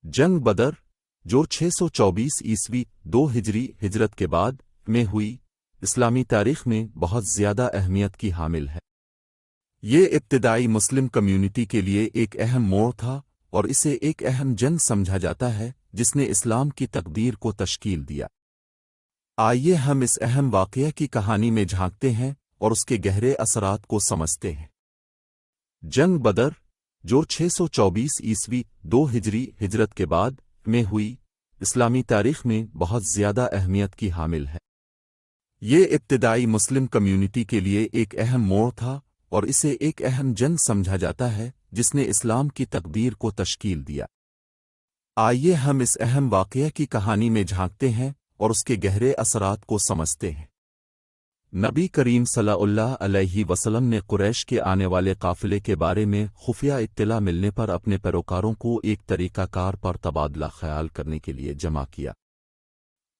جنگ بدر جو 624 عیسوی 2 ہجری ہجرت کے بعد میں ہوئی، اسلامی تاریخ میں بہت زیادہ اہمیت کی حامل ہے۔ یہ ابتدائی مسلم کمیونٹی کے لیے ایک اہم موڑ تھا اور اسے ایک اہم جنگ سمجھا جاتا ہے جس نے اسلام کی تقدیر کو تشکیل دیا۔ آئیے ہم اس اہم واقعہ کی کہانی میں جھانکتے ہیں اور اس کے گہرے اثرات کو سمجھتے ہیں۔ جنگ بدر جو 624 عیسوی 2 ہجری ہجرت کے بعد میں ہوئی، اسلامی تاریخ میں بہت زیادہ اہمیت کی حامل ہے۔ یہ ابتدائی مسلم کمیونٹی کے لیے ایک اہم موڑ تھا اور اسے ایک اہم جنگ سمجھا جاتا ہے جس نے اسلام کی تقدیر کو تشکیل دیا۔ آئیے ہم اس اہم واقعہ کی کہانی میں جھانکتے ہیں اور اس کے گہرے اثرات کو سمجھتے ہیں۔ نبی کریم صلی اللہ علیہ وسلم نے قریش کے آنے والے قافلے کے بارے میں خفیہ اطلاع ملنے پر اپنے پیروکاروں کو ایک طریقہ کار پر تبادلہ خیال کرنے کے لیے جمع کیا۔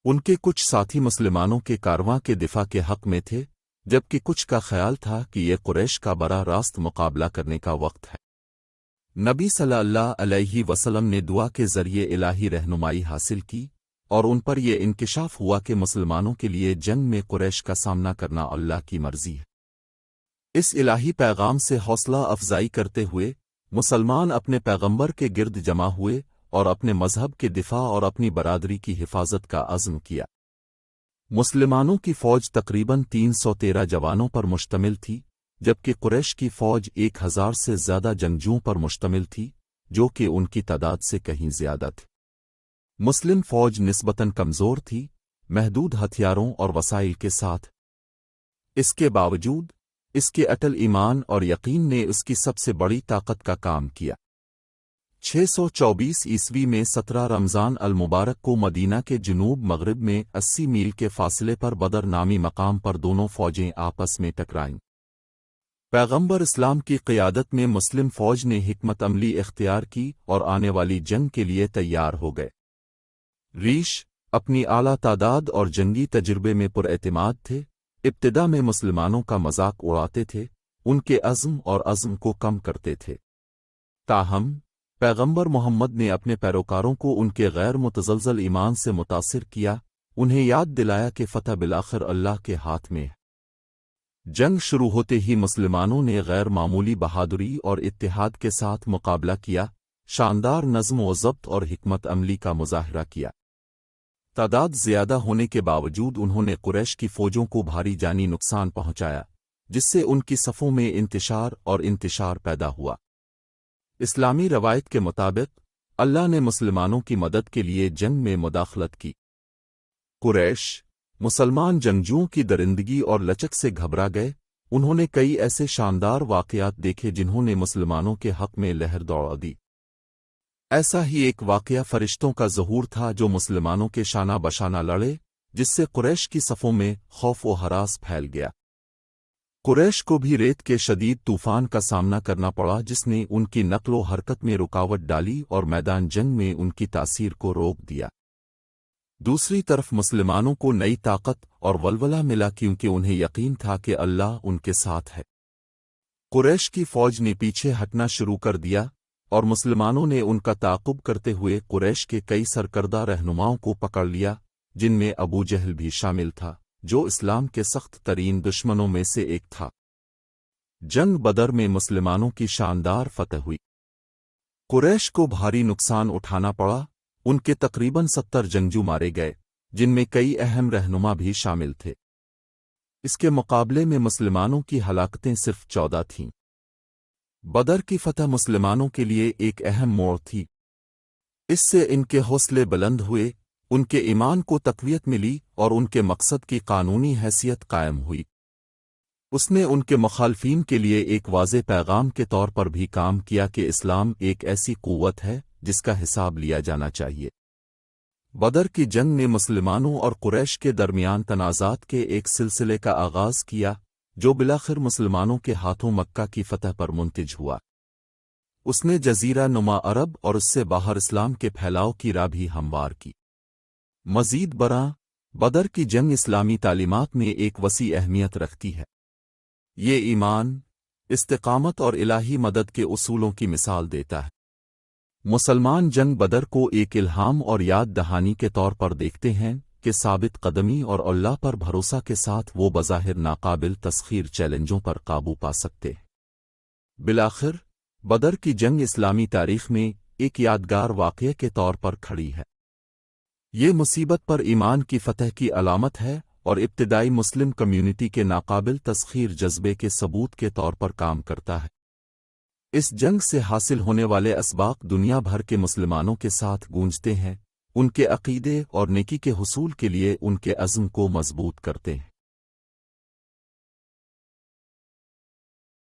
ان کے کچھ ساتھی مسلمانوں کے کارواں کے دفاع کے حق میں تھے، جبکہ کچھ کا خیال تھا کہ یہ قریش کا براہ راست مقابلہ کرنے کا وقت ہے۔ نبی صلی اللہ علیہ وسلم نے دعا کے ذریعے الہی رہنمائی حاصل کی اور ان پر یہ انکشاف ہوا کہ مسلمانوں کے لیے جنگ میں قریش کا سامنا کرنا اللہ کی مرضی ہے۔ اس الہی پیغام سے حوصلہ افزائی کرتے ہوئے مسلمان اپنے پیغمبر کے گرد جمع ہوئے اور اپنے مذہب کے دفاع اور اپنی برادری کی حفاظت کا عزم کیا۔ مسلمانوں کی فوج تقریباً 313 جوانوں پر مشتمل تھی، جبکہ قریش کی فوج 1000 سے زیادہ جنگجوؤں پر مشتمل تھی، جو کہ ان کی تعداد سے کہیں زیادہ تھی۔ مسلم فوج نسبتاً کمزور تھی، محدود ہتھیاروں اور وسائل کے ساتھ۔ اس کے باوجود اس کے اٹل ایمان اور یقین نے اس کی سب سے بڑی طاقت کا کام کیا۔ 624 عیسوی میں 17 رمضان المبارک کو مدینہ کے جنوب مغرب میں 80 میل کے فاصلے پر بدر نامی مقام پر دونوں فوجیں آپس میں ٹکرائیں۔ پیغمبر اسلام کی قیادت میں مسلم فوج نے حکمت عملی اختیار کی اور آنے والی جنگ کے لیے تیار ہو گئے۔ ریش اپنی اعلیٰ تعداد اور جنگی تجربے میں پر اعتماد تھے، ابتدا میں مسلمانوں کا مذاق اڑاتے تھے، ان کے عزم اور عزم کو کم کرتے تھے۔ تاہم پیغمبر محمد نے اپنے پیروکاروں کو ان کے غیر متزلزل ایمان سے متاثر کیا، انہیں یاد دلایا کہ فتح بالآخر اللہ کے ہاتھ میں ہے۔ جنگ شروع ہوتے ہی مسلمانوں نے غیر معمولی بہادری اور اتحاد کے ساتھ مقابلہ کیا، شاندار نظم و ضبط اور حکمت عملی کا مظاہرہ کیا۔ تعداد زیادہ ہونے کے باوجود انہوں نے قریش کی فوجوں کو بھاری جانی نقصان پہنچایا، جس سے ان کی صفوں میں انتشار پیدا ہوا۔ اسلامی روایت کے مطابق اللہ نے مسلمانوں کی مدد کے لیے جنگ میں مداخلت کی۔ قریش مسلمان جنگجوؤں کی درندگی اور لچک سے گھبرا گئے، انہوں نے کئی ایسے شاندار واقعات دیکھے جنہوں نے مسلمانوں کے حق میں لہر دوڑا دی۔ ایسا ہی ایک واقعہ فرشتوں کا ظہور تھا جو مسلمانوں کے شانہ بشانہ لڑے، جس سے قریش کی صفوں میں خوف و ہراس پھیل گیا۔ قریش کو بھی ریت کے شدید طوفان کا سامنا کرنا پڑا جس نے ان کی نقل و حرکت میں رکاوٹ ڈالی اور میدان جنگ میں ان کی تاثیر کو روک دیا۔ دوسری طرف مسلمانوں کو نئی طاقت اور ولولہ ملا کیونکہ انہیں یقین تھا کہ اللہ ان کے ساتھ ہے۔ قریش کی فوج نے پیچھے ہٹنا شروع کر دیا اور مسلمانوں نے ان کا تعاقب کرتے ہوئے قریش کے کئی سرکردہ رہنماؤں کو پکڑ لیا، جن میں ابو جہل بھی شامل تھا، جو اسلام کے سخت ترین دشمنوں میں سے ایک تھا۔ جنگ بدر میں مسلمانوں کی شاندار فتح ہوئی۔ قریش کو بھاری نقصان اٹھانا پڑا، ان کے تقریباً 70 جنگجو مارے گئے، جن میں کئی اہم رہنما بھی شامل تھے۔ اس کے مقابلے میں مسلمانوں کی ہلاکتیں صرف 14 تھیں۔ بدر کی فتح مسلمانوں کے لیے ایک اہم موڑ تھی۔ اس سے ان کے حوصلے بلند ہوئے، ان کے ایمان کو تقویت ملی اور ان کے مقصد کی قانونی حیثیت قائم ہوئی۔ اس نے ان کے مخالفین کے لیے ایک واضح پیغام کے طور پر بھی کام کیا کہ اسلام ایک ایسی قوت ہے جس کا حساب لیا جانا چاہیے۔ بدر کی جنگ نے مسلمانوں اور قریش کے درمیان تنازعات کے ایک سلسلے کا آغاز کیا، جو بالآخر مسلمانوں کے ہاتھوں مکہ کی فتح پر منتج ہوا۔ اس نے جزیرہ نما عرب اور اس سے باہر اسلام کے پھیلاؤ کی راہ بھی ہموار کی۔ مزید برآں، بدر کی جنگ اسلامی تعلیمات میں ایک وسیع اہمیت رکھتی ہے۔ یہ ایمان، استقامت اور الہی مدد کے اصولوں کی مثال دیتا ہے۔ مسلمان جنگ بدر کو ایک الہام اور یاد دہانی کے طور پر دیکھتے ہیں کہ ثابت قدمی اور اللہ پر بھروسہ کے ساتھ وہ بظاہر ناقابل تسخیر چیلنجوں پر قابو پا سکتے ہیں۔ بالآخر بدر کی جنگ اسلامی تاریخ میں ایک یادگار واقعے کے طور پر کھڑی ہے۔ یہ مصیبت پر ایمان کی فتح کی علامت ہے اور ابتدائی مسلم کمیونٹی کے ناقابل تسخیر جذبے کے ثبوت کے طور پر کام کرتا ہے۔ اس جنگ سے حاصل ہونے والے اسباق دنیا بھر کے مسلمانوں کے ساتھ گونجتے ہیں، ان کے عقیدے اور نیکی کے حصول کے لیے ان کے عزم کو مضبوط کرتے ہیں۔